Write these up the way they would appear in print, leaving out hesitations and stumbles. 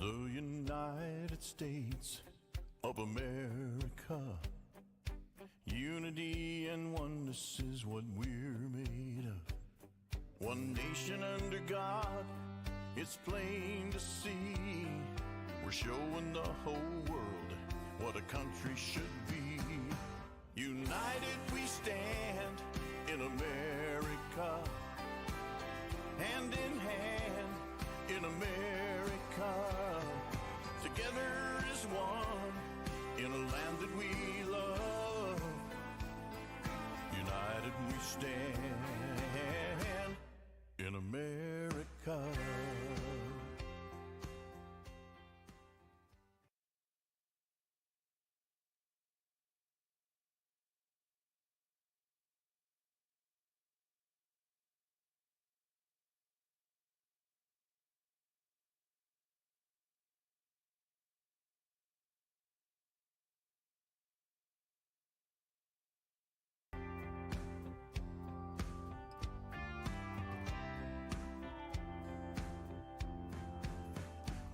We're the United States of America. Unity and oneness is what we're made of. One nation under God, it's plain to see. We're showing the whole world what a country should be. United we stand in America, hand in hand in America. Together as one in a land that we love. United we stand in America.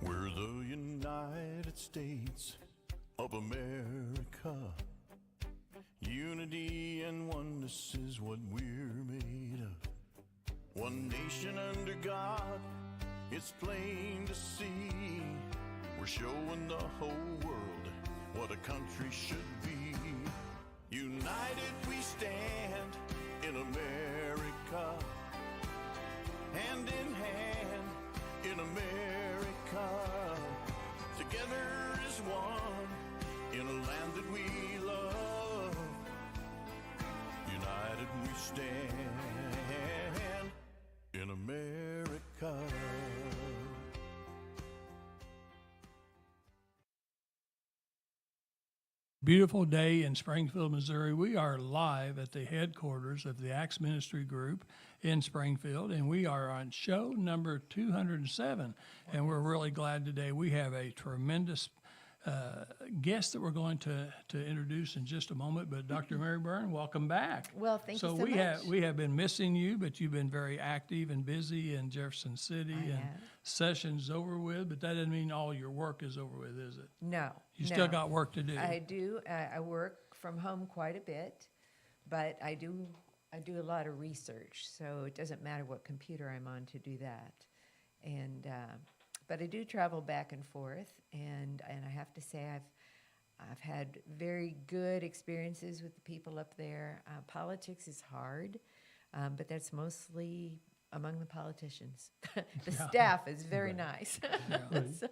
We're the United States of America. Unity and oneness is what we're made of. One nation under God, it's plain to see. We're showing the whole world what a country should be. United we stand in America, hand in hand in America. Together as one in a land that we love. United we stand in America. Beautiful day in Springfield, Missouri. We are live at the headquarters of the Acts Ministry Group in Springfield, and we are on show number 207. And we're really glad today. We have a tremendous guest that we're going to introduce in just a moment. But Dr. Mary Byrne, welcome back. Well, thank you so much. So we have been missing you, but you've been very active and busy in Jefferson City, and session's over with. But that doesn't mean all your work is over with, is it? No. You still got work to do. I do. I work from home quite a bit, but I do a lot of research, so it doesn't matter what computer I'm on to do that. And but I do travel back and forth, and I have to say I've had very good experiences with the people up there. Politics is hard, but that's mostly among the politicians. The staff is very nice. So,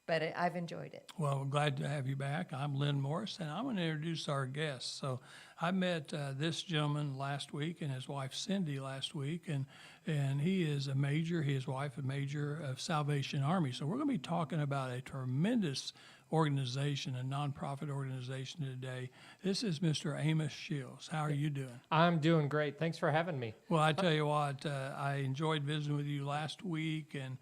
but I've enjoyed it. Well, we're glad to have you back. I'm Lynn Morris, and I'm going to introduce our guests. So I met this gentleman last week and his wife Cindy last week, and he is a major, his wife a major of Salvation Army. So we're going to be talking about a tremendous organization, a nonprofit organization today. This is Mr. Amos Shields. How are you doing? I'm doing great. Thanks for having me. Well, I tell you what, I enjoyed visiting with you last week, and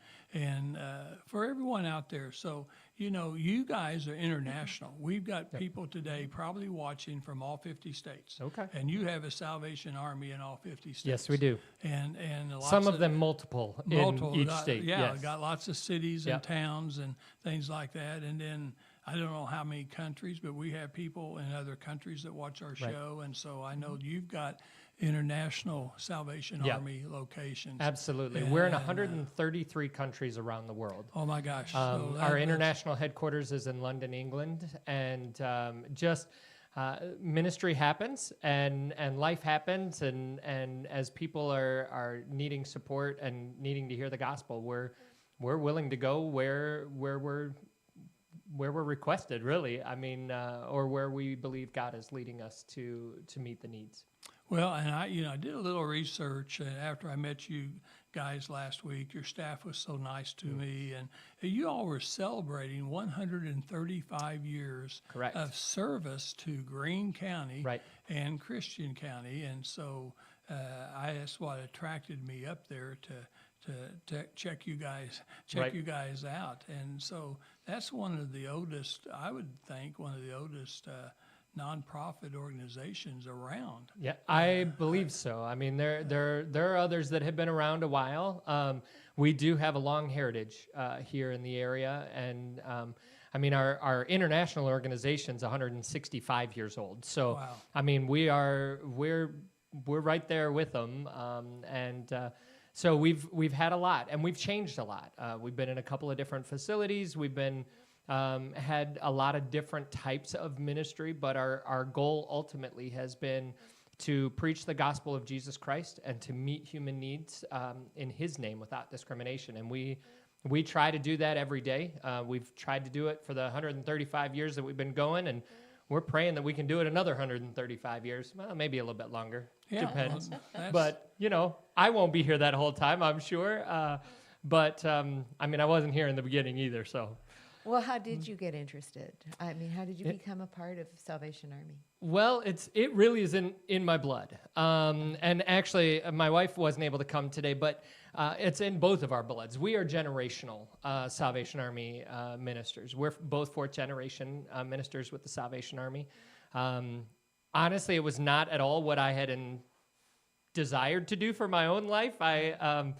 for everyone out there. So, you know, you guys are international. We've got people today probably watching from all 50 states. Okay. And you have a Salvation Army in all 50 states. Yes, we do. And some of them multiple in each state. Yeah, yes. Got lots of cities and towns and things like that. And then I don't know how many countries, but we have people in other countries that watch our show. And so I know you've got international Salvation Army locations. Absolutely. We're in 133 countries around the world. Oh, my gosh. Our international headquarters is in London, England. And ministry happens and life happens. And as people are needing support and needing to hear the gospel, we're willing to go where we're requested, really. I mean, or where we believe God is leading us to meet the needs. Well, and I did a little research after I met you guys last week. Your staff was so nice to me, and you all were celebrating 135 years of service to Greene County and Christian County, and so that's what attracted me up there to check you guys out. And so that's one of the oldest, I would think, nonprofit organizations around. Yeah, I believe so. I mean, there are others that have been around a while. We do have a long heritage here in the area, and I mean, our international organization's 165 years old. So, Wow. I mean, we're right there with them, so we've had a lot, and we've changed a lot. We've been in a couple of different facilities. We've been had a lot of different types of ministry, but our goal ultimately has been to preach the gospel of Jesus Christ and to meet human needs in His name without discrimination. And we try to do that every day. We've tried to do it for the 135 years that we've been going, and we're praying that we can do it another 135 years. Well, maybe a little bit longer. Yeah, Depends. well, that's- But, I won't be here that whole time, I'm sure. But I mean, I wasn't here in the beginning either, so. Well, how did you get interested? I mean, how did you become a part of Salvation Army? Well, it really is in my blood. And actually, my wife wasn't able to come today, but it's in both of our bloods. We are generational Salvation Army ministers. We're both fourth generation ministers with the Salvation Army. Honestly, it was not at all what I had desired to do for my own life. I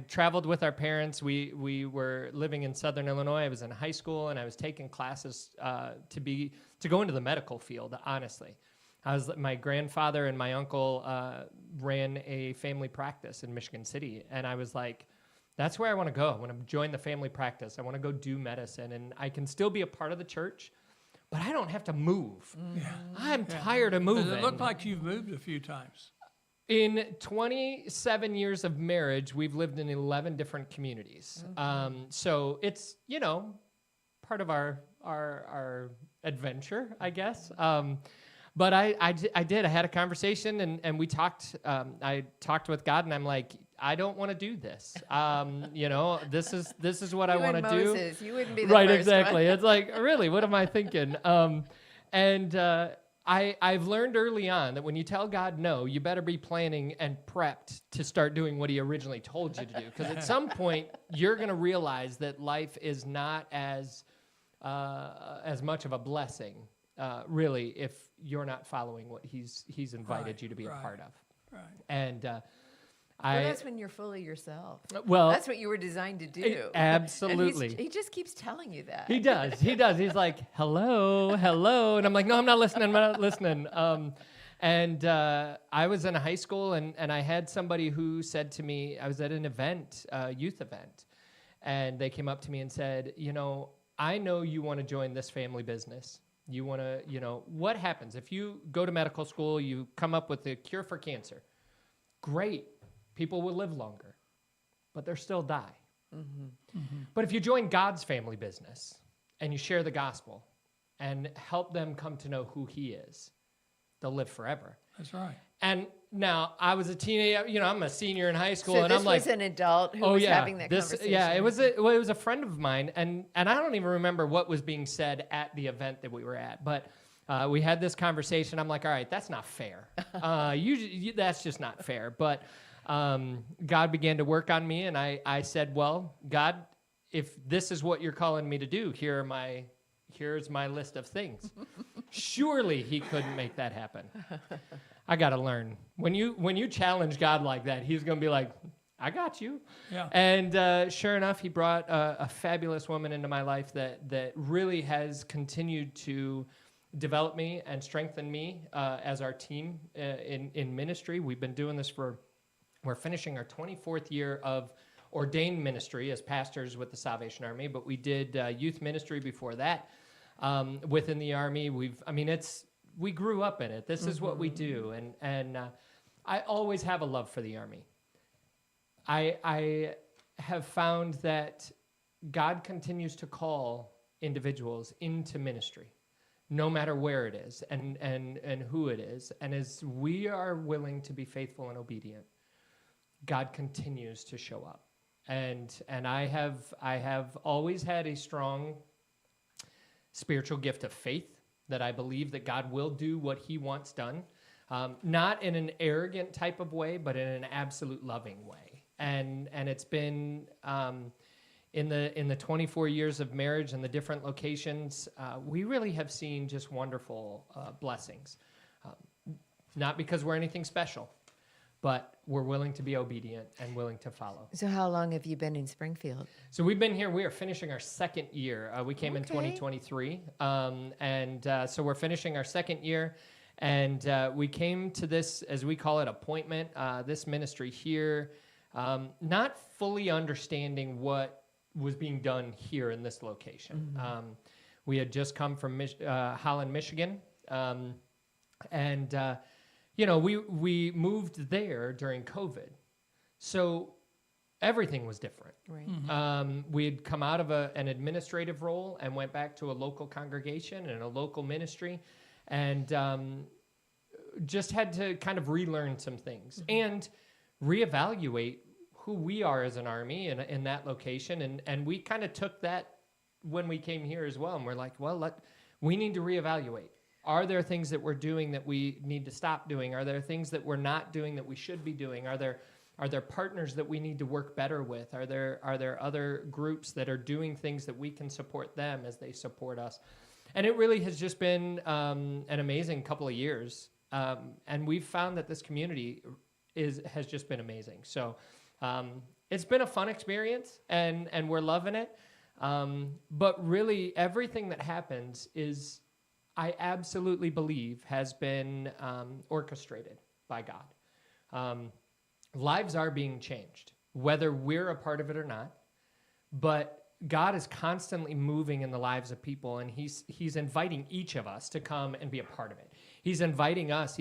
traveled with our parents. We were living in Southern Illinois. I was in high school, and I was taking classes to go into the medical field, honestly. My grandfather and my uncle ran a family practice in Michigan City, and I was like, that's where I want to go. I want to join the family practice. I want to go do medicine, and I can still be a part of the church, but I don't have to move. Yeah. I'm tired of moving. Does it look like you've moved a few times? In 27 years of marriage, we've lived in 11 different communities. So it's, part of our adventure, I guess. But I did. I had a conversation, and we talked. I talked with God, and I'm like, I don't want to do this. This is what I want to do. Moses, you wouldn't be the Right, first exactly. one. It's like, really, what am I thinking? I've learned early on that when you tell God no, you better be planning and prepped to start doing what He originally told you to do. Because at some point, you're going to realize that life is not as much of a blessing, really, if you're not following what He's invited Right, you to be a right. part of. Right. And Well, that's when you're fully yourself. well, That's what you were designed to do. absolutely. And he just keeps telling you that. He does. He's like, hello. And I'm like, no, I'm not listening. I was in high school, and I had somebody who said to me, I was at an event, a youth event, and they came up to me and said, I know you want to join this family business. You want to, what happens if you go to medical school, you come up with a cure for cancer? Great. People will live longer, but they'll still die. But if you join God's family business and you share the gospel and help them come to know who He is, they'll live forever. That's right. And now I was a teenager, I'm a senior in high school, So and this I'm like, was an adult who was having that conversation. yeah, it was a friend of mine, and I don't even remember what was being said at the event that we were at, but we had this conversation. I'm like, all right, that's not fair. That's just not fair. But God began to work on me, and I said, well, God, if this is what you're calling me to do, here's my list of things. Surely He couldn't make that happen. I got to learn. When you challenge God like that, He's going to be like, I got you. Yeah. And sure enough, He brought a fabulous woman into my life that really has continued to develop me and strengthen me as our team in ministry. We've been doing this we're finishing our 24th year of ordained ministry as pastors with the Salvation Army, but we did youth ministry before that within the Army. We grew up in it. This is what we do, and I always have a love for the Army. I have found that God continues to call individuals into ministry, no matter where it is and who it is, and as we are willing to be faithful and obedient, God continues to show up. And I have always had a strong spiritual gift of faith that I believe that God will do what He wants done, not in an arrogant type of way, but in an absolute loving way. And it's been in the 24 years of marriage and the different locations, we really have seen just wonderful blessings. Not because we're anything special, but we're willing to be obedient and willing to follow. So how long have you been in Springfield? So we've been here. We are finishing our second year. We came in 2023, so we're finishing our second year. And we came to this, as we call it, appointment, this ministry here, not fully understanding what was being done here in this location. We had just come from Holland, Michigan, we moved there during COVID. So everything was different. Right. We had come out of an administrative role and went back to a local congregation and a local ministry, and just had to kind of relearn some things and reevaluate who we are as an army in that location. And we kind of took that when we came here as well. And we're like, well, we need to reevaluate. Are there things that we're doing that we need to stop doing? Are there things that we're not doing that we should be doing? Are there partners that we need to work better with? Are there other groups that are doing things that we can support them as they support us? And it really has just been an amazing couple of years. And we've found that this community has just been amazing. So it's been a fun experience, and we're loving it. But really, everything that happens is, I absolutely believe, has been orchestrated by God. Lives are being changed, whether we're a part of it or not. But God is constantly moving in the lives of people, and he's inviting each of us to come and be a part of it. He's inviting us.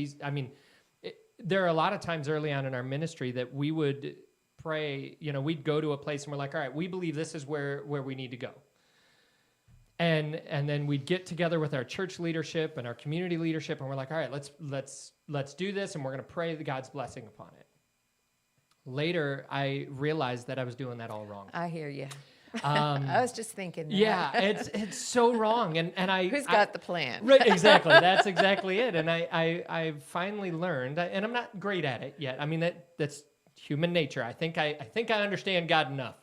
There are a lot of times early on in our ministry that we would pray, we'd go to a place and we're like, all right, we believe this is where we need to go. And then we'd get together with our church leadership and our community leadership, and we're like, all right, let's do this, and we're going to pray God's blessing upon it. Later, I realized that I was doing that all wrong. I hear you. I was just thinking that. Yeah, it's so wrong. And Who's got the plan? Right, exactly. That's exactly it. And I finally learned, and I'm not great at it yet. I mean, that's human nature. I think I understand God enough.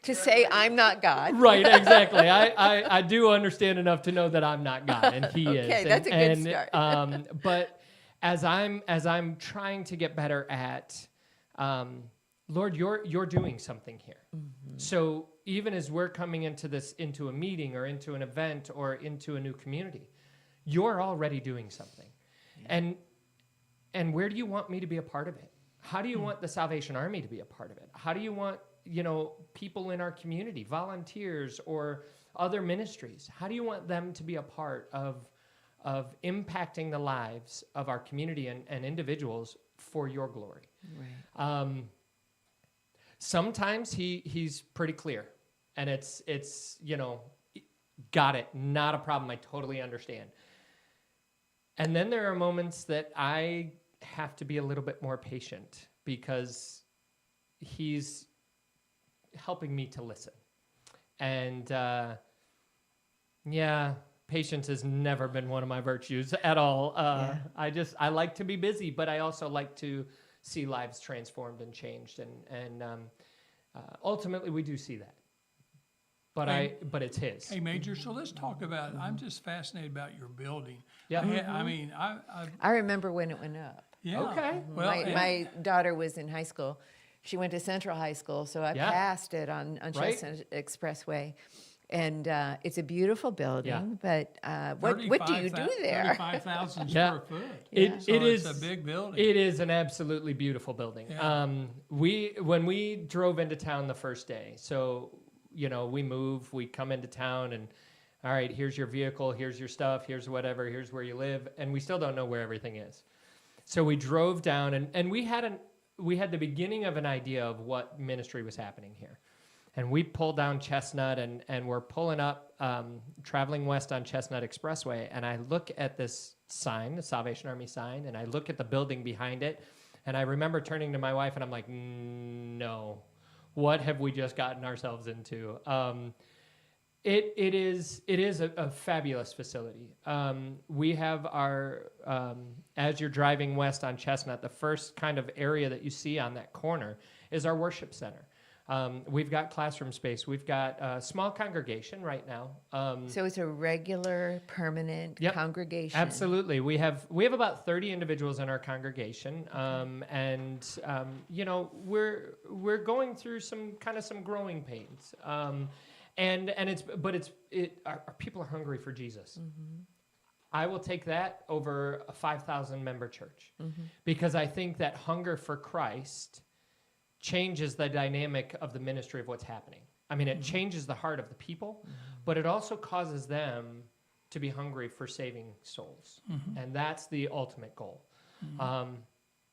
To say I'm not God. Right, exactly. I do understand enough to know that I'm not God, and He is. Okay, that's a good start. But as I'm trying to get better at, Lord, you're doing something here. Mm-hmm. So even as we're coming into a meeting or into an event or into a new community, you're already doing something. Yeah. And where do you want me to be a part of it? How do you want the Salvation Army to be a part of it? How do you want people in our community, volunteers or other ministries, how do you want them to be a part of impacting the lives of our community and individuals for your glory? Right. Sometimes he's pretty clear, and it's got it, not a problem, I totally understand. And then there are moments that I have to be a little bit more patient, because he's helping me to listen. And patience has never been one of my virtues at all. I like to be busy, but I also like to see lives transformed and changed, and ultimately we do see that. But it's his. Hey, Major, so let's talk about, I'm just fascinated about your building. Yeah. I mean, I remember when it went up. Yeah. Okay. Well, My daughter was in high school. She went to Central High School, so I passed it on Chestnut Expressway. And it's a beautiful building, but what do you do there? 35,000 square foot. It is a big building. It is an absolutely beautiful building. Yeah. When we drove into town the first day, so we move, we come into town, and all right, here's your vehicle, here's your stuff, here's whatever, here's where you live, and we still don't know where everything is. So we drove down, and we had the beginning of an idea of what ministry was happening here. And we pulled down Chestnut, and we're pulling up, traveling west on Chestnut Expressway, and I look at this sign, the Salvation Army sign, and I look at the building behind it, and I remember turning to my wife, and I'm like, no, what have we just gotten ourselves into? It is a fabulous facility. We have our, as you're driving west on Chestnut, the first kind of area that you see on that corner is our worship center. We've got classroom space. We've got a small congregation right now. So it's a regular, permanent Yep, congregation. absolutely. We have about 30 individuals in our congregation, and you know, we're going through some growing pains. And our people are hungry for Jesus. Mm-hmm. I will take that over a 5,000 member church, because I think that hunger for Christ changes the dynamic of the ministry of what's happening. I mean, it changes the heart of the people, but it also causes them to be hungry for saving souls. And that's the ultimate goal.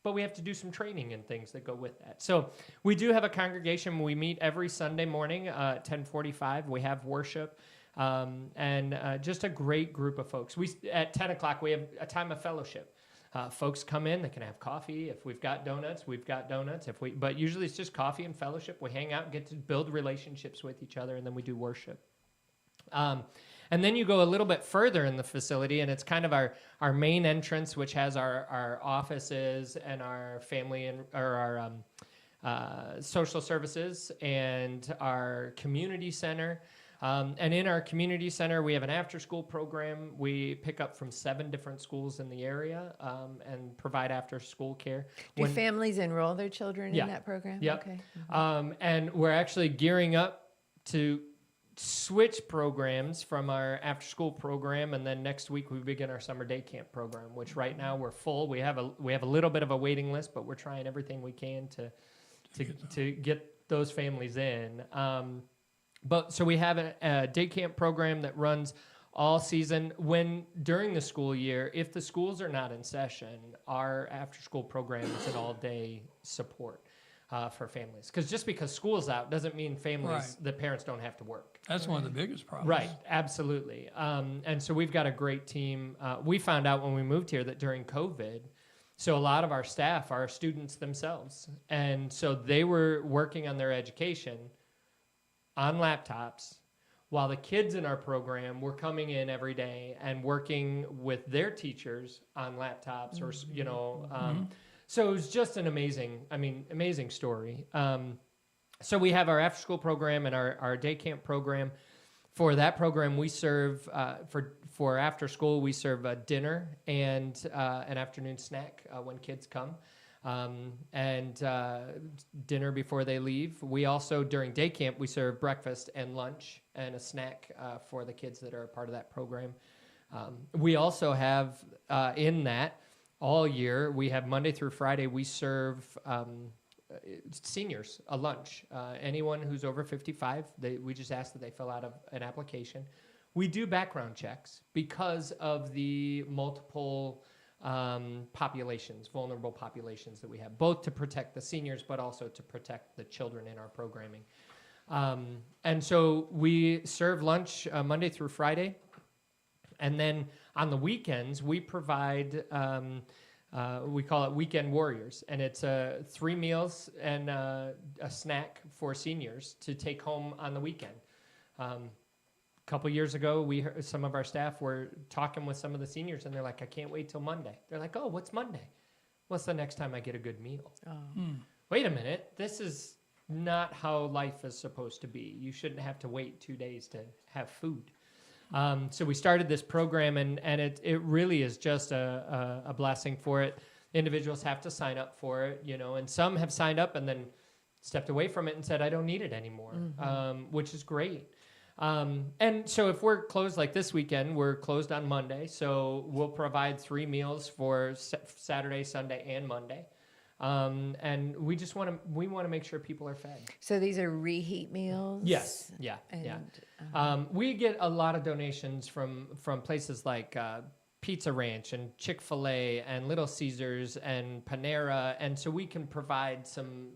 But we have to do some training and things that go with that. So we do have a congregation. We meet every Sunday morning at 10:45. We have worship, and just a great group of folks. At 10 o'clock, we have a time of fellowship. Folks come in, they can have coffee. If we've got donuts, we've got donuts. But usually it's just coffee and fellowship. We hang out, get to build relationships with each other, and then we do worship. And then you go a little bit further in the facility, and it's kind of our main entrance, which has our offices and our family or our social services and our community center. And in our community center, we have an after-school program. We pick up from 7 different schools in the area and provide after-school care. Do families enroll their children in that program? Yep. Okay. And we're actually gearing up to switch programs from our after-school program, and then next week we begin our summer day camp program, which right now we're full. We have a little bit of a waiting list, but we're trying everything we can to get those families in. So we have a day camp program that runs all season. During the school year, if the schools are not in session, our after-school program is an all-day support for families. Because just because school's out doesn't mean the parents don't have to work. That's one of the biggest problems. Right, absolutely. And so we've got a great team. We found out when we moved here that during COVID, so a lot of our staff are students themselves. And so they were working on their education on laptops, while the kids in our program were coming in every day and working with their teachers on laptops, or so it was just an amazing story. So we have our after-school program and our day camp program. For that program, we serve for after school. We serve a dinner and an afternoon snack when kids come. And dinner before they leave. We also, during day camp, we serve breakfast and lunch and a snack for the kids that are a part of that program. We also have, in that, all year, we have Monday through Friday, we serve seniors a lunch. Anyone who's over 55, we just ask that they fill out an application. We do background checks because of the multiple vulnerable populations that we have, both to protect the seniors, but also to protect the children in our programming. And so we serve lunch Monday through Friday. And then on the weekends, we provide, we call it Weekend Warriors. And it's 3 meals and a snack for seniors to take home on the weekend. A couple years ago, some of our staff were talking with some of the seniors, and they're like, I can't wait till Monday. They're like, oh, what's Monday? What's the next time I get a good meal? Wait a minute. This is not how life is supposed to be. You shouldn't have to wait 2 days to have food. So we started this program, and it really is just a blessing for it. Individuals have to sign up for it, and some have signed up and then stepped away from it and said, I don't need it anymore, which is great. And so if we're closed like this weekend, we're closed on Monday. So we'll provide 3 meals for Saturday, Sunday, and Monday. And we want to make sure people are fed. So these are reheat meals? Yes. Yeah. We get a lot of donations from places like, Pizza Ranch and Chick-fil-A and Little Caesars and Panera. And so we can provide some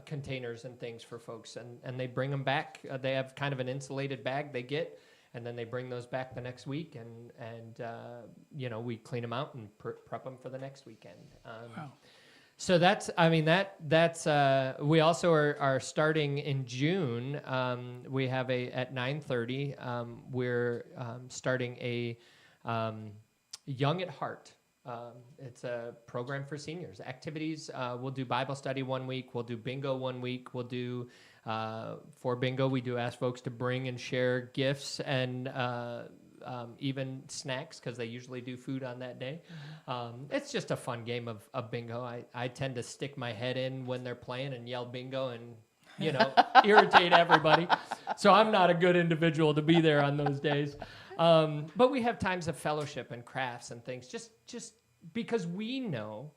containers and things for folks, and they bring them back. They have kind of an insulated bag they get, and then they bring those back the next week, and we clean them out and prep them for the next weekend. Wow. So that's, I mean, that's, we also are starting in June. We have at 9:30, we're starting a Young at Heart. It's a program for seniors. Activities, we'll do Bible study one week, we'll do bingo one week, we'll do, for bingo, we do ask folks to bring and share gifts and even snacks, because they usually do food on that day. It's just a fun game of bingo. I tend to stick my head in when they're playing and yell bingo and, irritate everybody. So I'm not a good individual to be there on those days. But we have times of fellowship and crafts and things, just because we know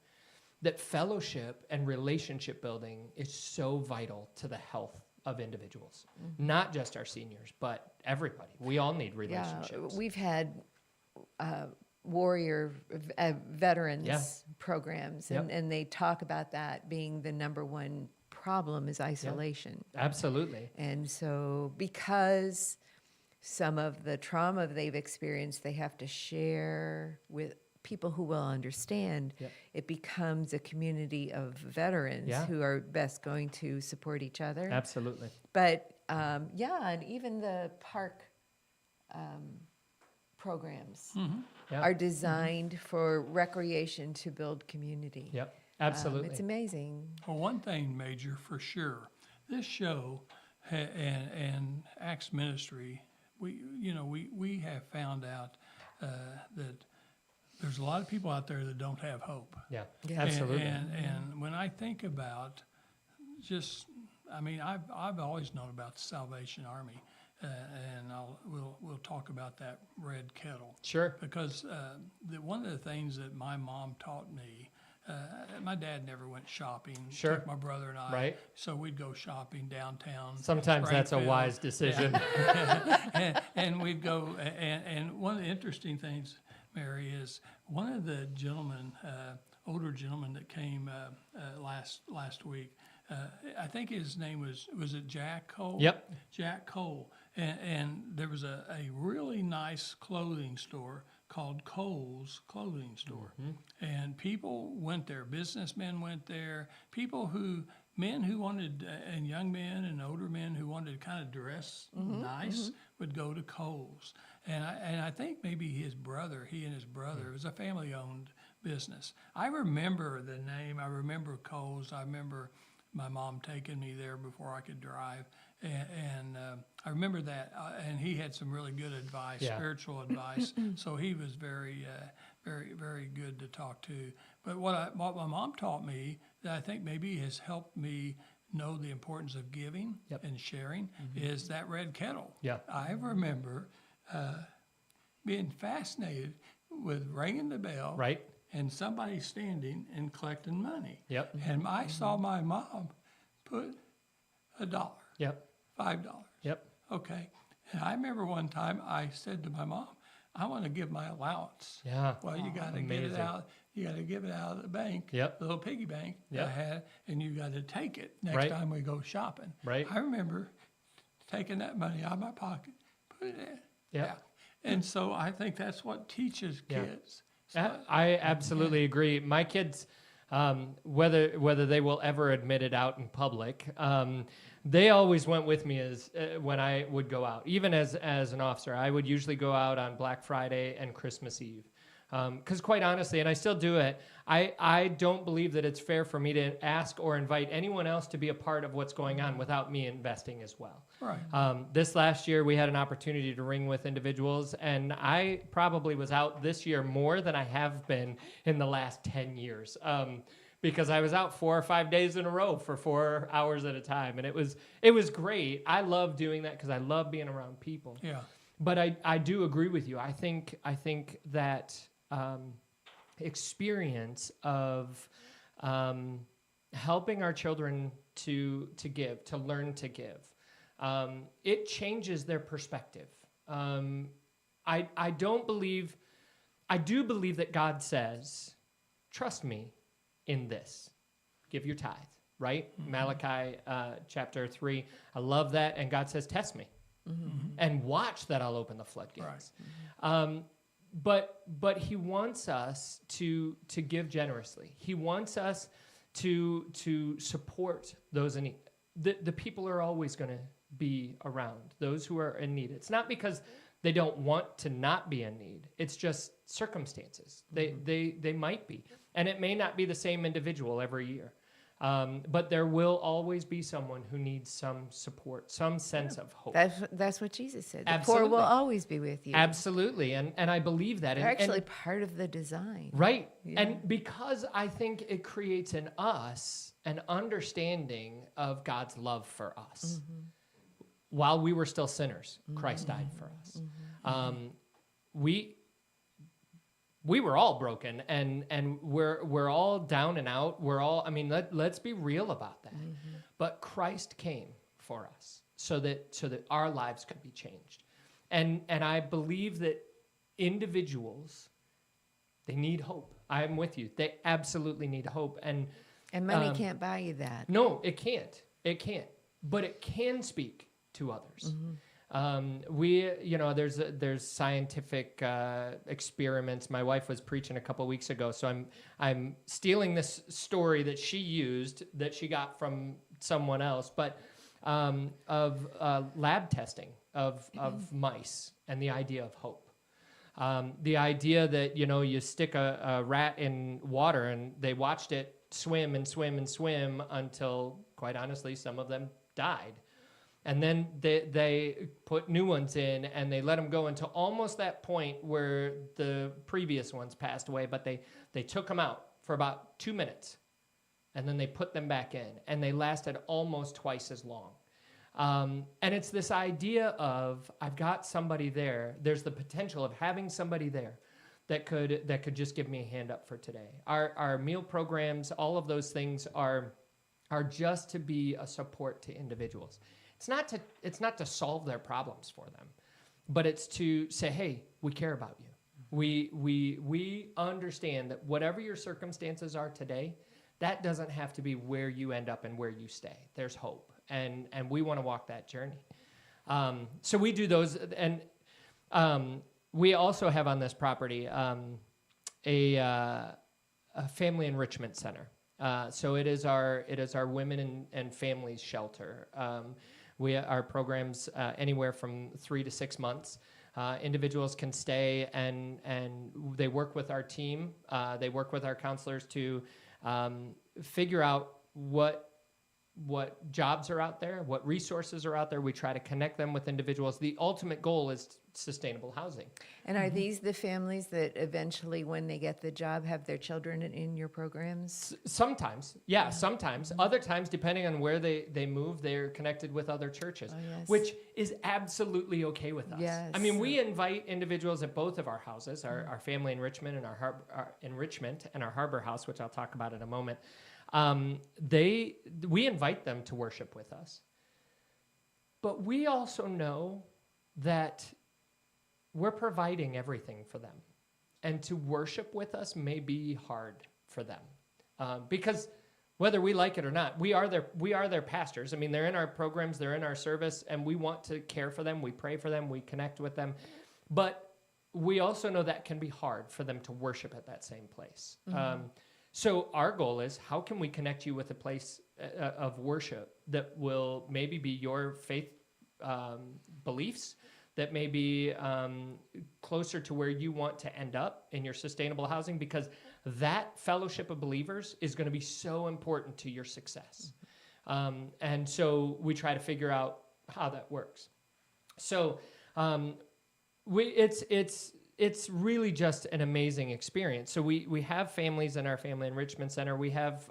that fellowship and relationship building is so vital to the health of individuals, not just our seniors, but everybody. We all need relationships. Yeah, we've had warrior veterans programs, and they talk about that being the number one problem is isolation. Absolutely. And so because some of the trauma they've experienced, they have to share with people who will understand. It becomes a community of veterans who are best going to support each other. Absolutely. But and even the park programs are designed for recreation to build community. Yep. Absolutely. It's amazing. Well, one thing, Major, for sure, this show and Acts Ministry, we have found out that there's a lot of people out there that don't have hope. Yeah. Yeah. Absolutely. And when I think about I've always known about the Salvation Army, and we'll talk about that red kettle. Sure. Because one of the things that my mom taught me, my dad never went shopping. Sure. Took my brother and I. Right. So we'd go shopping downtown. Sometimes that's a Springfield. wise decision. and we'd go, and one of the interesting things, Mary, is one of the gentlemen, older gentleman that came last week, I think his name was it Jack Cole? Yep. Jack Cole. And there was a really nice clothing store called Cole's Clothing Store. And people went there, businessmen went there, men who wanted, and young men and older men who wanted to kind of dress nice would go to Cole's. And I think maybe he and his brother, it was a family-owned business. I remember the name, I remember Cole's, I remember my mom taking me there before I could drive. And I remember that, and he had some really good advice, spiritual advice. So he was very, very good to talk to. But what my mom taught me that I think maybe has helped me know the importance of giving and sharing is that red kettle. Yeah. I remember being fascinated with ringing the bell. Right. And somebody standing and collecting money. Yep. And I saw my mom put $1. Yep. $5. Yep. Okay. And I remember one time I said to my mom, I want to give my allowance. Yeah. Well, you got to get it out. You got to give it out of the bank, Yep. the little piggy bank that I Yep. had, and you got to take it next Right. time we go shopping. Right. I remember taking that money out of my pocket, put it in. Yep. And so I think that's what teaches Yeah. kids. So, I absolutely agree. My kids, whether they will ever admit it out in public, they always went with me as when I would go out. Even as an officer, I would usually go out on Black Friday and Christmas Eve. Because quite honestly, and I still do it, I don't believe that it's fair for me to ask or invite anyone else to be a part of what's going on without me investing as well. right. This last year, we had an opportunity to ring with individuals, and I probably was out this year more than I have been in the last 10 years. Because I was out 4 or 5 days in a row for 4 hours at a time, and it was great. I love doing that because I love being around people. Yeah. But I do agree with you. I think that experience of helping our children to give, to learn to give, it changes their perspective. I do believe that God says, trust me in this. Give your tithe, right? Mm-hmm. Malachi chapter 3. I love that. And God says, test me. Mm-hmm. And watch that I'll open the floodgates. Right. But he wants us to give generously. He wants us to support those in need. The people are always going to be around, those who are in need. It's not because they don't want to not be in need. It's just circumstances. They might be. And it may not be the same individual every year. But there will always be someone who needs some support, some sense of hope. That's what Jesus said. The Absolutely. poor will always be with you. Absolutely. And I believe that. They're actually part of the design. Right. Yeah. And because I think it creates in us an understanding of God's love for us. While we were still sinners, Christ died for us. We were all broken, and we're all down and out. We're all, let's be real about that. But Christ came for us so that our lives could be changed. And I believe that individuals, they need hope. I'm with you. They absolutely need hope. And money can't buy you that. No, it can't. It can't. But it can speak to others. There's scientific experiments. My wife was preaching a couple weeks ago, so I'm stealing this story that she used that she got from someone else, but of lab testing of mice and the idea of hope. The idea that you stick a rat in water and they watched it swim and swim and swim until, quite honestly, some of them died. And then they put new ones in, and they let them go until almost that point where the previous ones passed away. But they took them out for about 2 minutes, and then they put them back in, and they lasted almost twice as long. And it's this idea of, I've got somebody there. There's the potential of having somebody there that could just give me a hand up for today. Our meal programs, all of those things are just to be a support to individuals. It's not to solve their problems for them, but it's to say, hey, we care about you. We understand that whatever your circumstances are today, that doesn't have to be where you end up and where you stay. There's hope, and we want to walk that journey. So we do those, and we also have on this property a family enrichment center. So it is our women and families shelter. Our programs anywhere from 3 to 6 months. Individuals can stay and they work with our team. They work with our counselors to figure out what jobs are out there, what resources are out there. We try to connect them with individuals. The ultimate goal is sustainable housing. And are these the families that eventually, when they get the job, have their children in your programs? Sometimes, yeah, sometimes. Other times, depending on where they move, they're connected with other churches, which is absolutely okay with us. Yes. I mean, we invite individuals at both of our houses, our family enrichment and our enrichment and our harbor house, which I'll talk about in a moment. We invite them to worship with us. But we also know that we're providing everything for them. And to worship with us may be hard for them. Because whether we like it or not, we are their pastors. I mean, they're in our programs, they're in our service, and we want to care for them, we pray for them, we connect with them. But we also know that can be hard for them to worship at that same place. So our goal is, how can we connect you with a place of worship that will maybe be your faith beliefs, that may be closer to where you want to end up in your sustainable housing, because that fellowship of believers is going to be so important to your success. And so we try to figure out how that works. So it's really just an amazing experience. So we have families in our family enrichment center. We have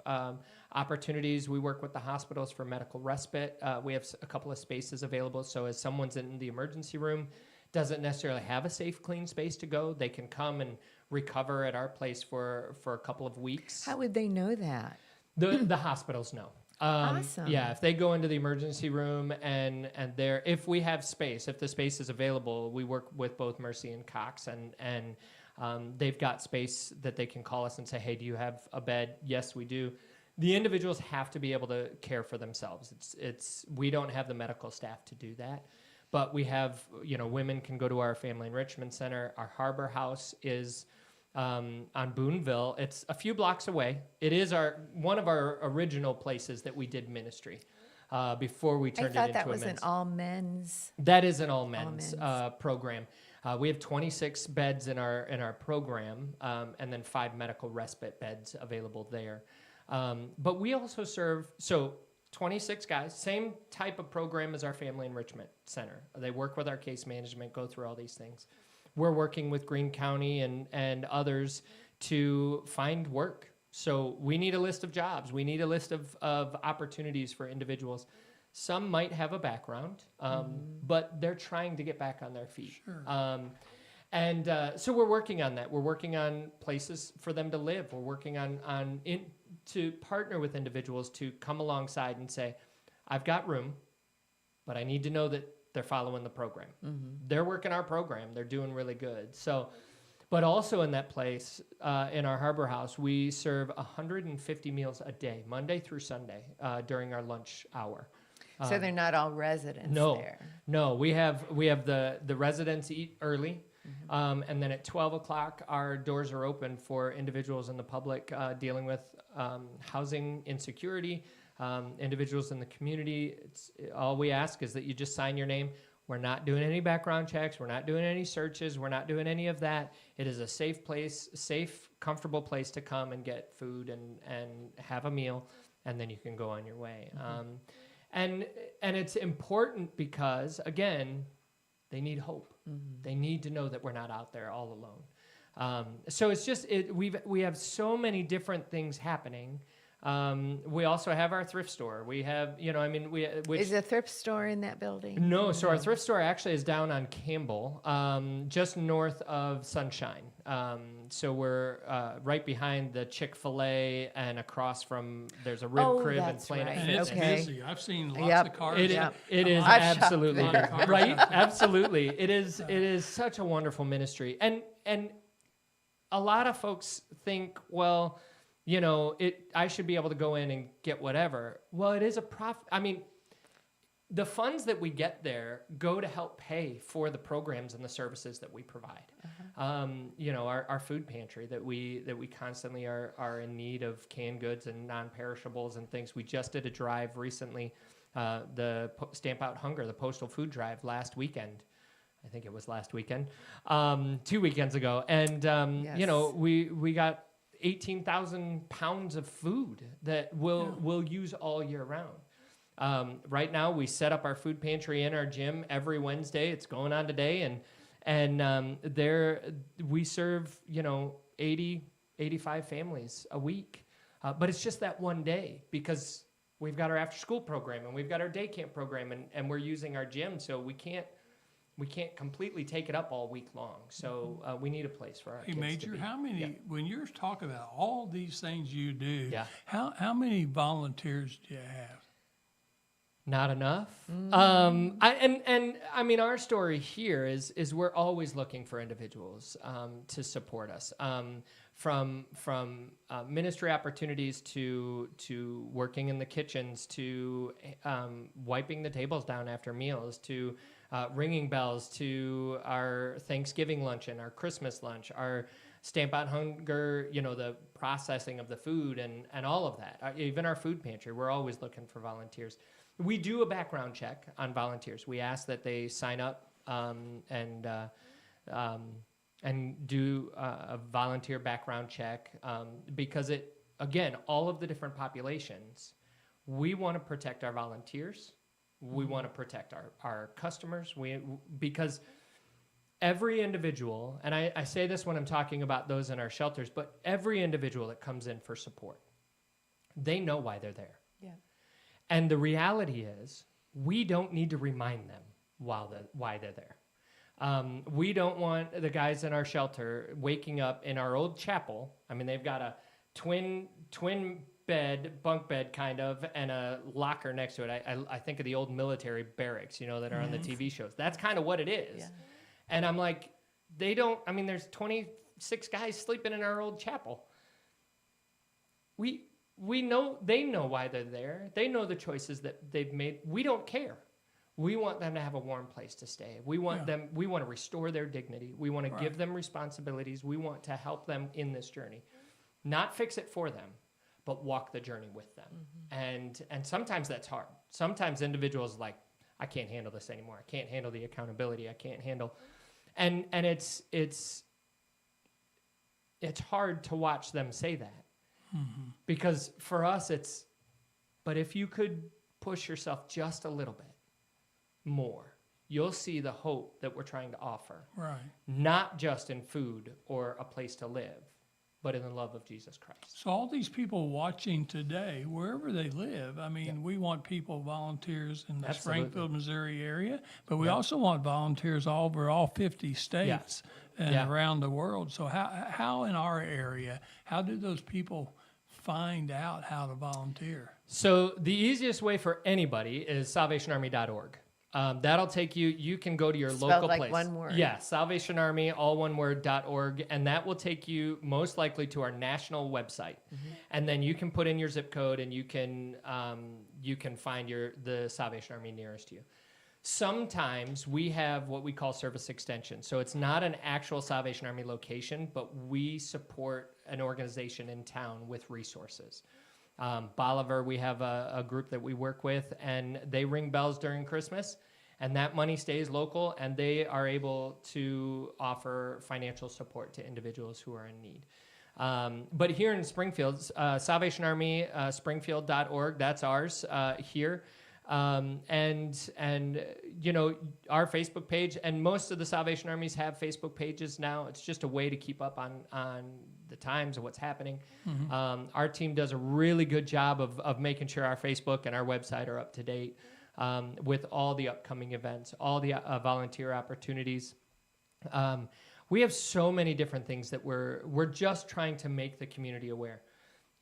opportunities. We work with the hospitals for medical respite. We have a couple of spaces available. So as someone's in the emergency room, doesn't necessarily have a safe, clean space to go, they can come and recover at our place for a couple of weeks. How would they know that? The hospitals know. Awesome. Yeah, if they go into the emergency room and if we have space, if the space is available, we work with both Mercy and Cox, and they've got space that they can call us and say, hey, do you have a bed? Yes, we do. The individuals have to be able to care for themselves. We don't have the medical staff to do that, but we have, women can go to our family enrichment center. Our harbor house is on Boonville. It's a few blocks away. It is one of our original places that we did ministry before we I turned it thought into that was a an men's. all men's. That is an all men's men's. program. We have 26 beds in our program, and then 5 medical respite beds available there. But we also serve 26 guys, same type of program as our Family Enrichment Center. They work with our case management, go through all these things. We're working with Greene County and others to find work. So we need a list of jobs. We need a list of opportunities for individuals. Some might have a background, but they're trying to get back on their feet. Sure. So we're working on that. We're working on places for them to live. We're working to partner with individuals to come alongside and say, I've got room, but I need to know that they're following the program. They're working our program. They're doing really good. So, but also in that place, in our Harbor House, we serve 150 meals a day, Monday through Sunday, during our lunch hour. So they're not all residents there. No, we have the residents eat early, and then at 12 o'clock, our doors are open for individuals in the public dealing with housing insecurity, individuals in the community. All we ask is that you just sign your name. We're not doing any background checks. We're not doing any searches. We're not doing any of that. It is a safe place, safe, comfortable place to come and get food and have a meal, and then you can go on your way. And it's important because, again, they need hope. They need to know that we're not out there all alone. So it's just we have so many different things happening. We also have our thrift store. We have, Is the thrift store in that building? No, so our thrift store actually is down on Campbell, just north of Sunshine. So we're right behind the Chick-fil-A and across from, there's a rib crib and that's Planet right. And it's Fitness. Okay. busy. I've seen lots Yep. of cars. It is I've shopped absolutely there. busy, right? Absolutely. It is such a wonderful ministry. And a lot of folks think, well, I should be able to go in and get whatever. Well, it is a profit. I mean, the funds that we get there go to help pay for the programs and the services that we provide. Our food pantry that we constantly are in need of canned goods and non-perishables and things. We just did a drive recently, the Stamp Out Hunger, the postal food drive last weekend. I think it was last weekend, 2 weekends ago. And, Yes. we got 18,000 pounds of food that we'll use all year round. Right now, we set up our food pantry in our gym every Wednesday. It's going on today, and there we serve 80, 85 families a week. But it's just that one day because we've got our after-school program and we've got our day camp program, and we're using our gym, so we can't completely take it up all week long. So we need a place for our Hey, kids Major, to be. how many, when you're talking about all these things you do, Yeah. how many volunteers do you have? Not enough. I mean, our story here is we're always looking for individuals to support us, from ministry opportunities to working in the kitchens to wiping the tables down after meals to ringing bells to our Thanksgiving luncheon, our Christmas lunch, our Stamp Out Hunger, the processing of the food and all of that. Even our food pantry, we're always looking for volunteers. We do a background check on volunteers. We ask that they sign up and do a volunteer background check because again, all of the different populations, we want to protect our volunteers. We want to protect our customers. Because every individual, and I say this when I'm talking about those in our shelters, but every individual that comes in for support, they know why they're there. Yeah. And the reality is, we don't need to remind them why they're there. We don't want the guys in our shelter waking up in our old chapel. I mean, they've got a twin bunk bed kind of, and a locker next to it. I think of the old military barracks, that are on the TV shows. That's kind of what it is. Yeah. And I'm like, there's 26 guys sleeping in our old chapel. We know, they know why they're there. They know the choices that they've made. We don't care. We want them to have a warm place to stay. We want we want to restore their dignity. We want to give them responsibilities. We want to help them in this journey. Not fix it for them, but walk the journey with them. And sometimes that's hard. Sometimes individuals like, I can't handle this anymore. I can't handle the accountability. I can't handle, and it's hard to watch them say that, because for us but if you could push yourself just a little bit more, you'll see the hope that we're trying to offer. Right. Not just in food or a place to live, but in the love of Jesus Christ. So all these people watching today, wherever they live, I mean, we want people, volunteers in the Absolutely. Springfield, Missouri area, but we also want volunteers all over all 50 states and around the world. So how in our area, how do those people find out how to volunteer? So the easiest way for anybody is salvationarmy.org. That'll take you. You can go to your Spelled local like place. one word. Yeah, Salvation Army, all one word, .org, and that will take you most likely to our national website. And then you can put in your zip code, and you can find the Salvation Army nearest you. Sometimes we have what we call service extension. So it's not an actual Salvation Army location, but we support an organization in town with resources. Bolivar, we have a group that we work with, and they ring bells during Christmas, and that money stays local, and they are able to offer financial support to individuals who are in need. But here in Springfield, Salvation Army, Springfield.org, that's ours here. And you know, our Facebook page, and most of the Salvation Armies have Facebook pages now. It's just a way to keep up on the times of what's happening. Our team does a really good job of making sure our Facebook and our website are up to date with all the upcoming events, all the volunteer opportunities. We have so many different things that we're just trying to make the community aware.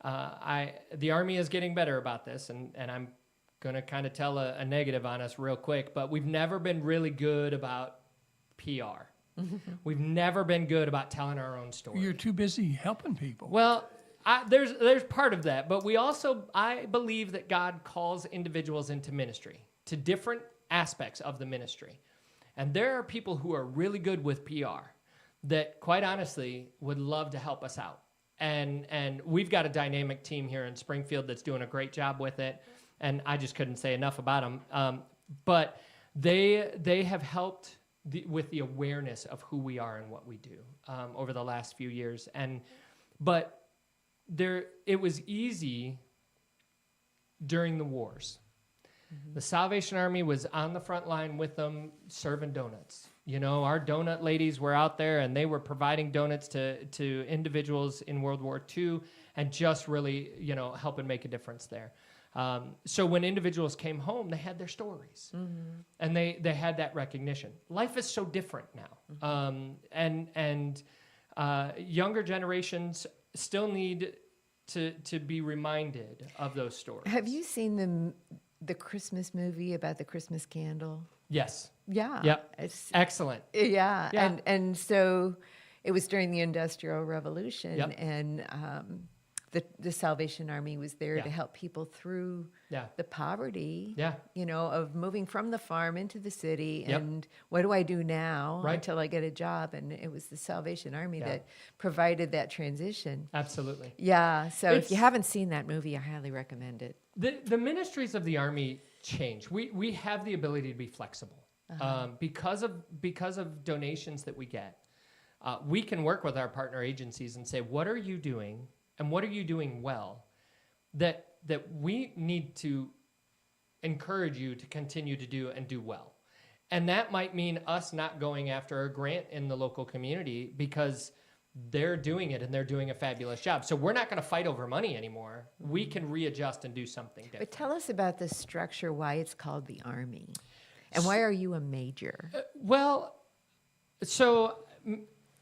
The Army is getting better about this, and I'm going to kind of tell a negative on us real quick, but we've never been really good about PR. We've never been good about telling our own story. You're too busy helping people. Well, there's part of that, but I believe that God calls individuals into ministry, to different aspects of the ministry. And there are people who are really good with PR that, quite honestly, would love to help us out. And we've got a dynamic team here in Springfield that's doing a great job with it. And I just couldn't say enough about them. But they have helped with the awareness of who we are and what we do over the last few years. But it was easy during the wars. The Salvation Army was on the front line with them serving donuts. You know, our donut ladies were out there, and they were providing donuts to individuals in World War II, and just really, you know, helping make a difference there. So when individuals came home, they had their stories, and they had that recognition. Life is so different now, and younger generations still need to be reminded of those stories. Have you seen the Christmas movie about the Christmas candle? Yes. Yeah. Yep. It's Excellent. Yeah. Yeah. And so it was during the Industrial Revolution, Yep. and the Salvation Army was there to help people through the poverty, you know, of moving from the farm into the city. Yep. And what do I do now Right. until I get a job? And it was the Salvation Army that provided that transition. Absolutely. Yeah. So if you It's- haven't seen that movie, I highly recommend it. The ministries of the Army change. We have the ability to be flexible because of donations that we get. We can work with our partner agencies and say, what are you doing, and what are you doing well, that we need to encourage you to continue to do and do well. And that might mean us not going after a grant in the local community because they're doing it and they're doing a fabulous job. So we're not going to fight over money anymore. We can readjust and do something different. But tell us about the structure, why it's called the Army, and why are you a major?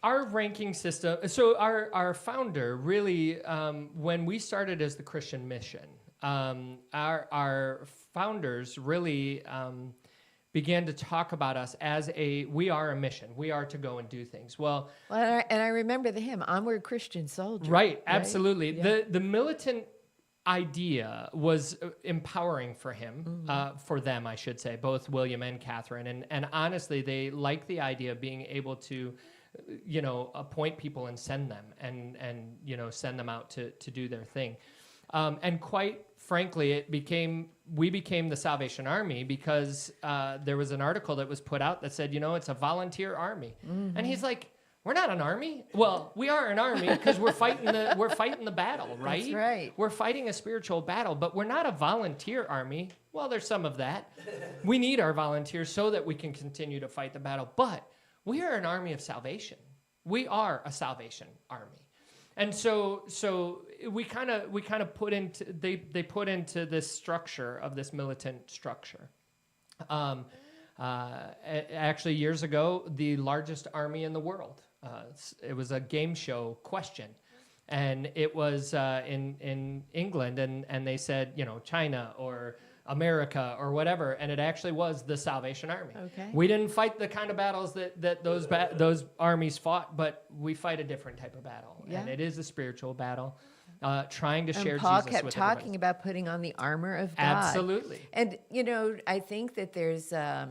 Our ranking system, so our founder really, when we started as the Christian Mission, our founders really began to talk about us as we are a mission. We are to go and do things. Well, And I remember the hymn, Onward Christian Soldier. right, absolutely. Yeah. The militant idea was empowering for him, for them, I should say, both William and Catherine. And honestly, they like the idea of being able to, appoint people and send them and send them out to do their thing. And quite frankly, we became the Salvation Army because there was an article that was put out that said, it's a volunteer army. And he's like, we're not an army. Well, we are an army because we're fighting the battle, right? That's right. We're fighting a spiritual battle, but we're not a volunteer army. Well, there's some of that. We need our volunteers so that we can continue to fight the battle. But we are an army of salvation. We are a salvation army. And so we kind of put into they put into this structure of this militant structure. Actually, years ago, the largest army in the world. It was a game show question, and it was in England, and they said China or America or whatever, and it actually was the Salvation Army. Okay. We didn't fight the kind of battles that those armies fought, but we fight a different type of battle, and it is a spiritual battle, trying to share Paul Jesus kept with talking everybody. about putting on the armor of God. Absolutely. And, I think that there's a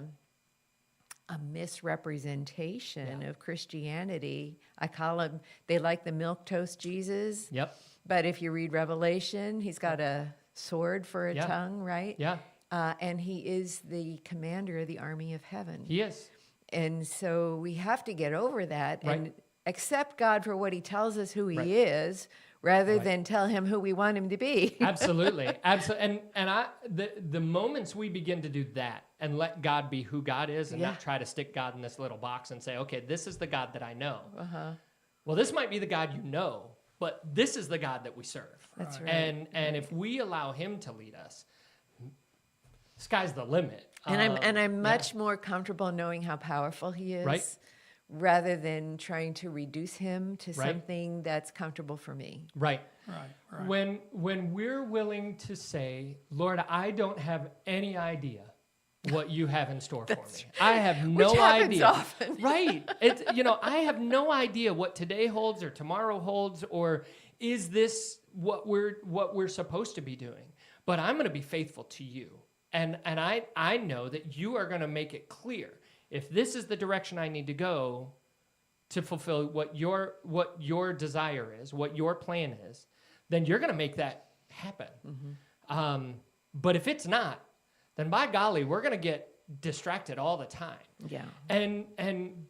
misrepresentation of Christianity. I call him, they like the milquetoast Jesus. Yep. But if you read Revelation, he's got a sword for a tongue, right? Yeah. And he is the commander of the army of heaven. He is. And so we have to get over that and Right. accept God for what he tells us who he Right. is, rather Right. than tell him who we want him to be. Absolutely. Absolutely. And the moments we begin to do that and let God be who God is and not try to stick God in this little box and say, okay, this is the God that I know. Well, this might be the God you know, but this is the God that we serve. That's right. And if we allow him to lead us, sky's the limit. And I'm much more comfortable knowing how powerful he is, Right. rather than trying to reduce him to Right. something that's comfortable for me. Right. Right. When we're willing to say, Lord, I don't have any idea what you have in store for me. I have no Which happens idea. often. Right. It's I have no idea what today holds or tomorrow holds, or is this what we're supposed to be doing? But I'm going to be faithful to you. And I know that you are going to make it clear. If this is the direction I need to go to fulfill what your desire is, what your plan is, then you're going to make that happen. But if it's not, then by golly, we're going to get distracted all the time. Yeah. And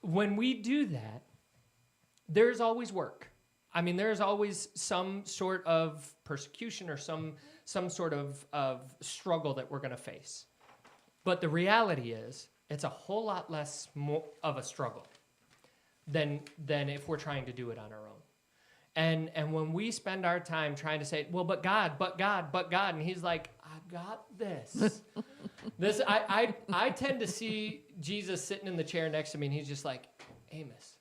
when we do that, there's always work. I mean, there's always some sort of persecution or some sort of struggle that we're going to face. But the reality is, it's a whole lot less of a struggle than if we're trying to do it on our own. And when we spend our time trying to say, well, but God, and he's like, I got this. I tend to see Jesus sitting in the chair next to me, and he's just like, Amos,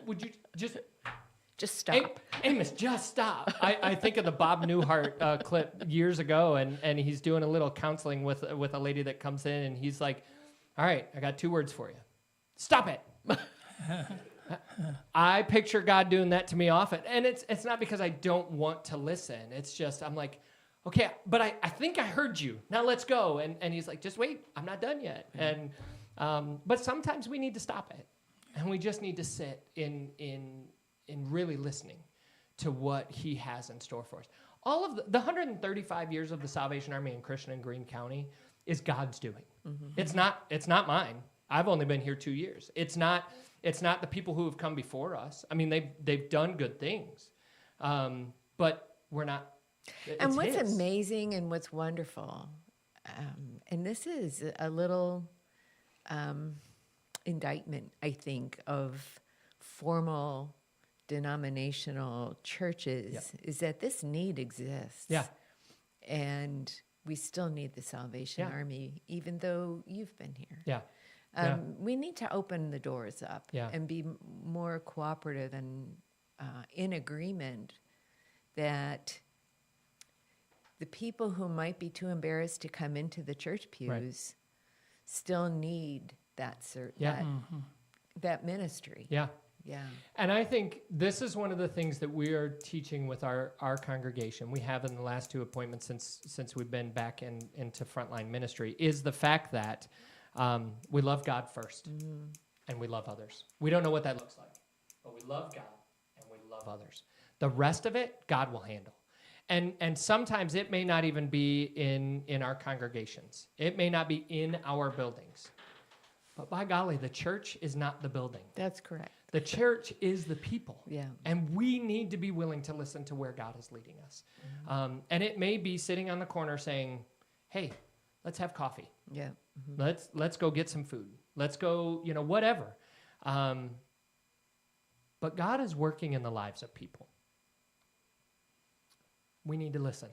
would you Just stop. Amos, just stop. I think of the Bob Newhart clip years ago, and he's doing a little counseling with a lady that comes in, and he's like, all right, I got 2 words for you. Stop it. I picture God doing that to me often. And it's not because I don't want to listen. It's just, I'm like, okay, but I think I heard you. Now let's go. And he's like, just wait, I'm not done yet. And but sometimes we need to stop it. And we just need to sit in really listening to what he has in store for us. All of the 135 years of the Salvation Army in Christian and Greene County is God's doing. It's not mine. I've only been here 2 years. It's not the people who have come before us. I mean, they've done good things, but we're not. And what's his. amazing and what's wonderful, and this is a little indictment, I think, of formal denominational churches, is that this need exists. Yeah. And we still need the Salvation Army, even though you've been here. Yeah. We need to open the doors up and be more cooperative and in agreement that the people who might be too embarrassed to come into the church pews still need that that ministry. Yeah. Yeah. And I think this is one of the things that we are teaching with our congregation. We have in the last 2 appointments since we've been back into frontline ministry, is the fact that we love God first, and we love others. We don't know what that looks like, but we love God and we love others. The rest of it, God will handle. And sometimes it may not even be in our congregations. It may not be in our buildings. But by golly, the church is not the building. That's correct. The church is the people. Yeah. And we need to be willing to listen to where God is leading us. And it may be sitting on the corner saying, hey, let's have coffee. Yeah. Let's go get some food. Let's go, whatever. But God is working in the lives of people. We need to listen.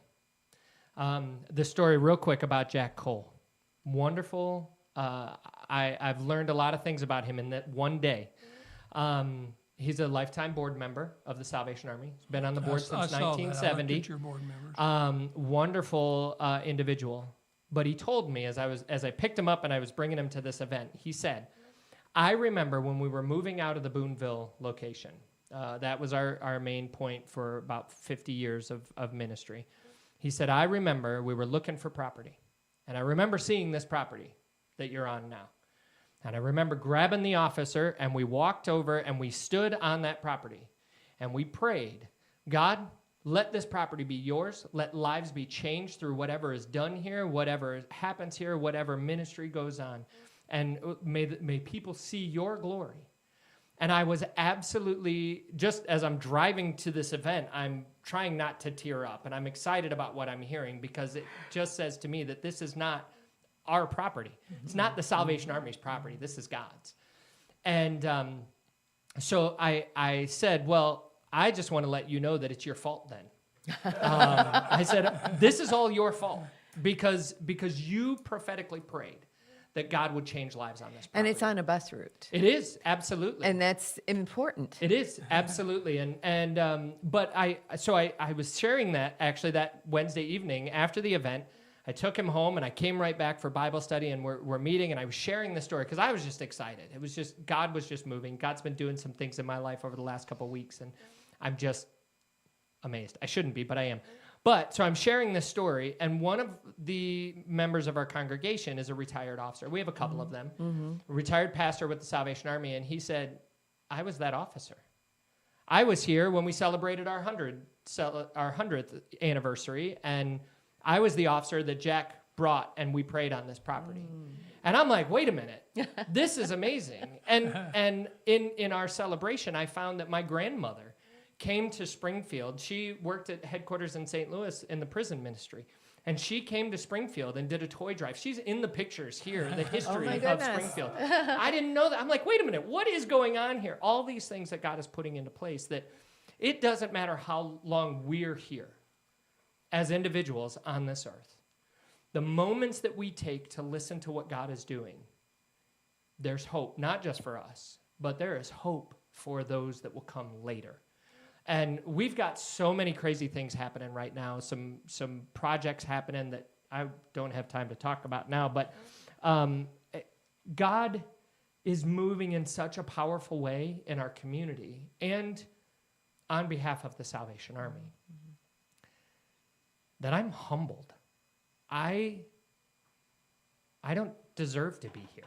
The story real quick about Jack Cole. Wonderful. I've learned a lot of things about him in that one day. He's a lifetime board member of the Salvation Army. He's been on the board since 1970. I looked at your board members. Wonderful individual. But he told me as I picked him up and I was bringing him to this event, he said, I remember when we were moving out of the Boonville location. That was our main point for about 50 years of ministry. He said, I remember we were looking for property. And I remember seeing this property that you're on now. And I remember grabbing the officer, and we walked over, and we stood on that property. And we prayed, God, let this property be yours. Let lives be changed through whatever is done here, whatever happens here, whatever ministry goes on. And may people see your glory. And I was absolutely, just as I'm driving to this event, I'm trying not to tear up. And I'm excited about what I'm hearing because it just says to me that this is not our property. It's not the Salvation Army's property. This is God's. And so I said, well, I just want to let you know that it's your fault then. I said, this is all your fault because you prophetically prayed that God would change lives on this property. And it's on a bus route. It is, absolutely. And that's important. It is, absolutely. But I was sharing that actually that Wednesday evening after the event. I took him home and I came right back for Bible study and we're meeting and I was sharing the story because I was just excited. It was just, God was just moving. God's been doing some things in my life over the last couple of weeks and I'm just amazed. I shouldn't be, but I am. So I'm sharing this story, and one of the members of our congregation is a retired officer. We have a couple of them. A retired pastor with the Salvation Army, and he said, I was that officer. I was here when we celebrated our 100th anniversary, and I was the officer that Jack brought, and we prayed on this property. And I'm like, wait a minute, this is amazing. And in our celebration, I found that my grandmother came to Springfield. She worked at headquarters in St. Louis in the prison ministry. And she came to Springfield and did a toy drive. She's in the pictures here, the history of Springfield. I didn't know that. I'm like, wait a minute, what is going on here? All these things that God is putting into place that it doesn't matter how long we're here as individuals on this earth. The moments that we take to listen to what God is doing, there's hope, not just for us, but there is hope for those that will come later. And we've got so many crazy things happening right now, some projects happening that I don't have time to talk about now, but God is moving in such a powerful way in our community and on behalf of the Salvation Army that I'm humbled. I don't deserve to be here.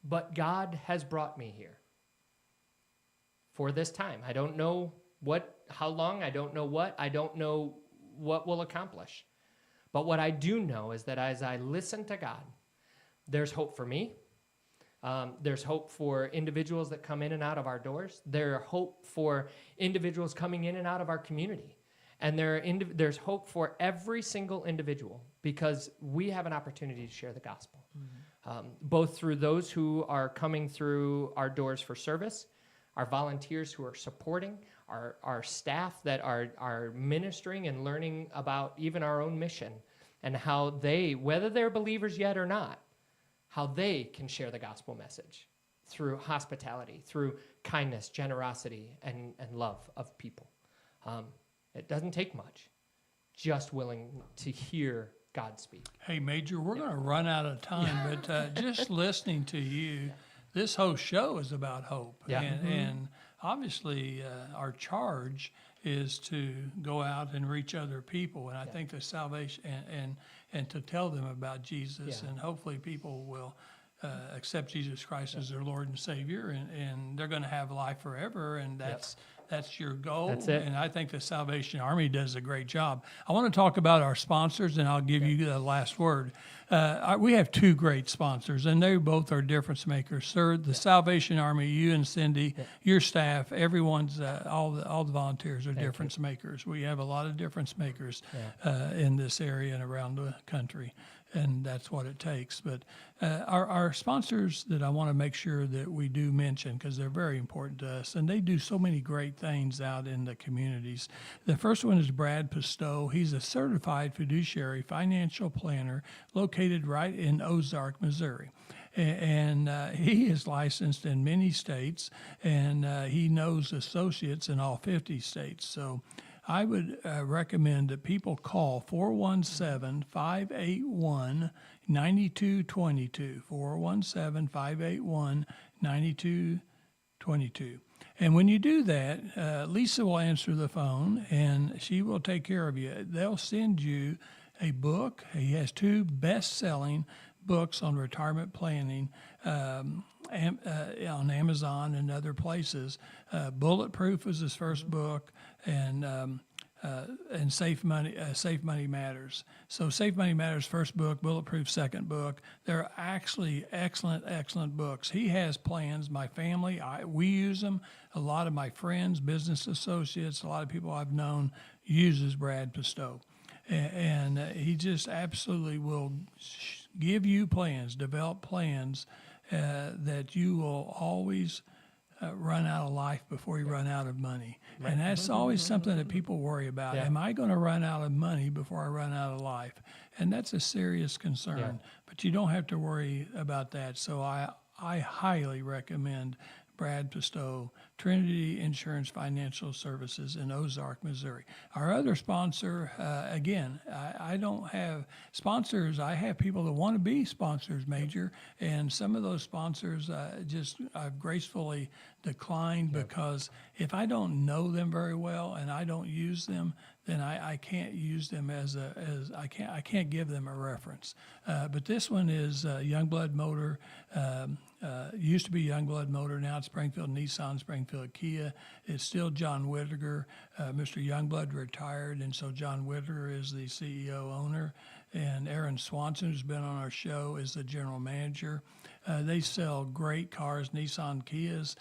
But God has brought me here for this time. I don't know how long, I don't know what we'll accomplish. But what I do know is that as I listen to God, there's hope for me. There's hope for individuals that come in and out of our doors. There's hope for individuals coming in and out of our community. And there's hope for every single individual because we have an opportunity to share the gospel, both through those who are coming through our doors for service, our volunteers who are supporting, our staff that are ministering and learning about even our own mission and how they, whether they're believers yet or not, how they can share the gospel message through hospitality, through kindness, generosity, and love of people. It doesn't take much, just willing to hear God speak. Hey, Major, we're going to run out of time, but just listening to you, this whole show is about hope. Yeah. And obviously, our charge is to go out and reach other people. And I think the salvation and to tell them about Jesus. Yeah. And hopefully people will accept Jesus Christ as their Lord and Savior. And they're going to have life forever. And that's your goal. That's it. And I think the Salvation Army does a great job. I want to talk about our sponsors, and I'll give you the last word. We have two great sponsors, and they both are difference makers. Sir, the Salvation Army, you and Cindy, your staff, everyone's, all the volunteers are difference makers. We have a lot of difference makers in this area and around the country, and that's what it takes. But our sponsors that I want to make sure that we do mention, because they're very important to us, and they do so many great things out in the communities. The first one is Brad Pistow. He's a certified fiduciary financial planner located right in Ozark, Missouri. And he is licensed in many states, and he knows associates in all 50 states. So I would recommend that people call 417-581-9222, 417-581-9222. And when you do that, Lisa will answer the phone, and she will take care of you. They'll send you a book. He has 2 best-selling books on retirement planning on Amazon and other places. Bulletproof is his first book, and Safe Money Matters. So Safe Money Matters first book, Bulletproof second book. They're actually excellent books. He has plans. My family, we use them. A lot of my friends, business associates, a lot of people I've known uses Brad Pistow. And he just absolutely will give you plans, develop plans that you will always run out of life before you run out of money. Right. And that's always something that people worry about. Yeah. Am I going to run out of money before I run out of life? And that's a serious concern. But you don't have to worry about that. So I highly recommend Brad Pistow, Trinity Insurance Financial Services in Ozark, Missouri. Our other sponsor, again, I don't have sponsors. I have people that want to be sponsors, Major, and some of those sponsors I've gracefully declined because if I don't know them very well and I don't use them, then I can't use them I can't give them a reference. But this one is Youngblood Motor. Used to be Youngblood Motor, now it's Springfield Nissan, Springfield Kia. It's still John Whittaker. Mr. Youngblood retired, and so John Whittaker is the CEO owner. And Aaron Swanson, who's been on our show, is the general manager. They sell great cars, Nissan Kias.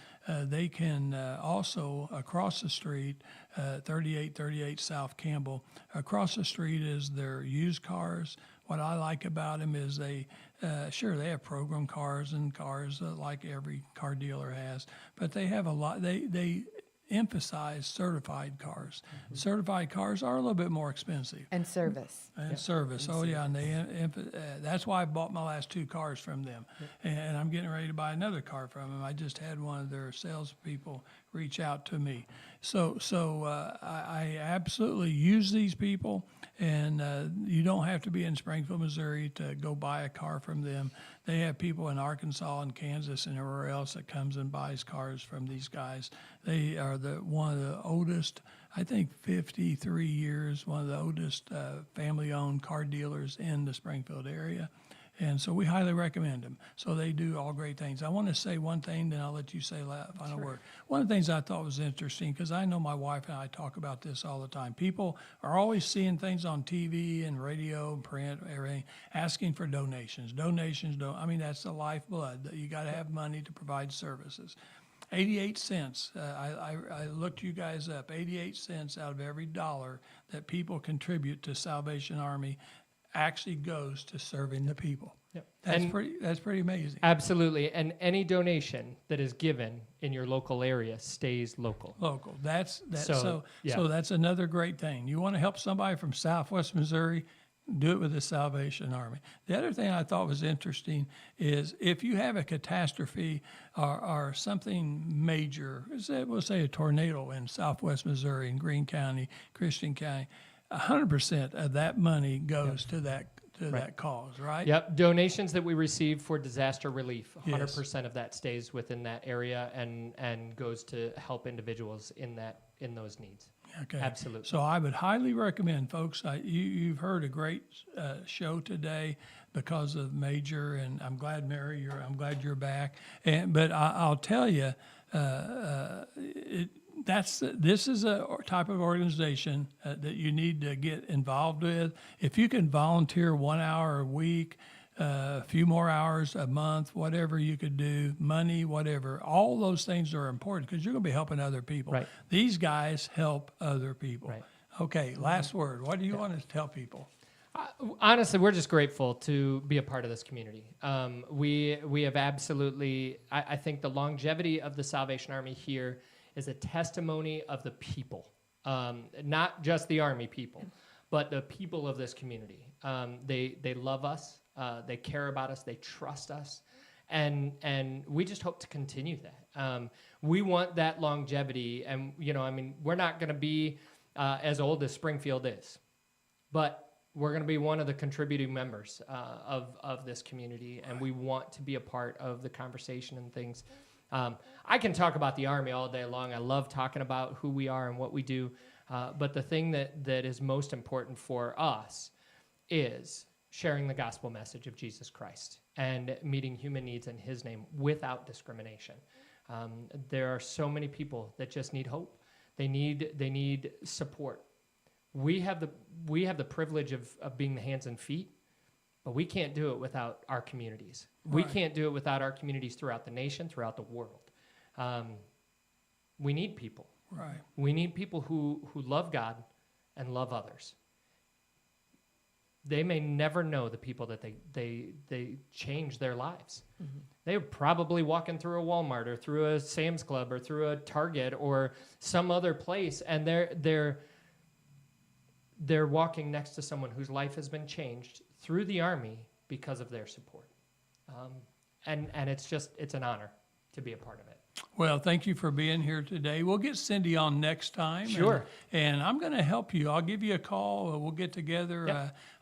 They can also, across the street, 3838 South Campbell, across the street is their used cars. What I like about them is they have program cars and cars like every car dealer has, but they have a lot, they emphasize certified cars. Mm-hmm. Certified cars are a little bit more expensive. And service. And service. And that's why I bought my last 2 cars from them. And I'm getting ready to buy another car from them. I just had one of their salespeople reach out to me. So I absolutely use these people, and you don't have to be in Springfield, Missouri to go buy a car from them. They have people in Arkansas and Kansas and everywhere else that comes and buys cars from these guys. They are one of the oldest, I think 53 years, one of the oldest family-owned car dealers in the Springfield area. And so we highly recommend them. So they do all great things. I want to say one thing, then I'll let you say the final word. One of the things I thought was interesting, because I know my wife and I talk about this all the time. People are always seeing things on TV and radio and print, everything, asking for donations. That's the lifeblood. You got to have money to provide services. 88 cents. I looked you guys up. 88 cents out of every dollar that people contribute to Salvation Army actually goes to serving the people. Yep. That's pretty amazing. Absolutely. And any donation that is given in your local area stays local. Local. So So that's another great thing. You want to help somebody from Southwest Missouri, do it with the Salvation Army. The other thing I thought was interesting is if you have a catastrophe or something major, we'll say a tornado in Southwest Missouri, in Greene County, Christian County, 100% of that money goes to to that cause, right? Yep. Donations that we receive for disaster relief, 100% of that stays within that area and goes to help individuals in those needs. Okay. Absolutely. So I would highly recommend, folks, you've heard a great show today because of Major, and I'm glad, Mary, I'm glad you're back. But I'll tell you, this is a type of organization that you need to get involved with. If you can volunteer 1 hour a week, a few more hours a month, whatever you could do, money, whatever, all those things are important because you're going to be helping other people. Right. These guys help other people. Right. Okay, last word. What do you want to tell people? Honestly, we're just grateful to be a part of this community. We have absolutely, I think the longevity of the Salvation Army here is a testimony of the people, not just the Army people, but the people of this community. They love us, they care about us, they trust us, and we just hope to continue that. We want that longevity, and we're not going to be as old as Springfield is, but we're going to be one of the contributing members of this community, and we want to be a part of the conversation and things. I can talk about the Army all day long. I love talking about who we are and what we do, but the thing that is most important for us is sharing the gospel message of Jesus Christ and meeting human needs in His name without discrimination. There are so many people that just need hope. They need support. We have the privilege of being the hands and feet, but we can't do it without our communities. Right. We can't do it without our communities throughout the nation, throughout the world. We need people. Right. We need people who love God and love others. They may never know the people that they change their lives. Mm-hmm. They're probably walking through a Walmart or through a Sam's Club or through a Target or some other place, and they're walking next to someone whose life has been changed through the Army because of their support. And it's an honor to be a part of it. Well, thank you for being here today. We'll get Cindy on next time. Sure. And I'm going to help you. I'll give you a call. We'll get together. Yep.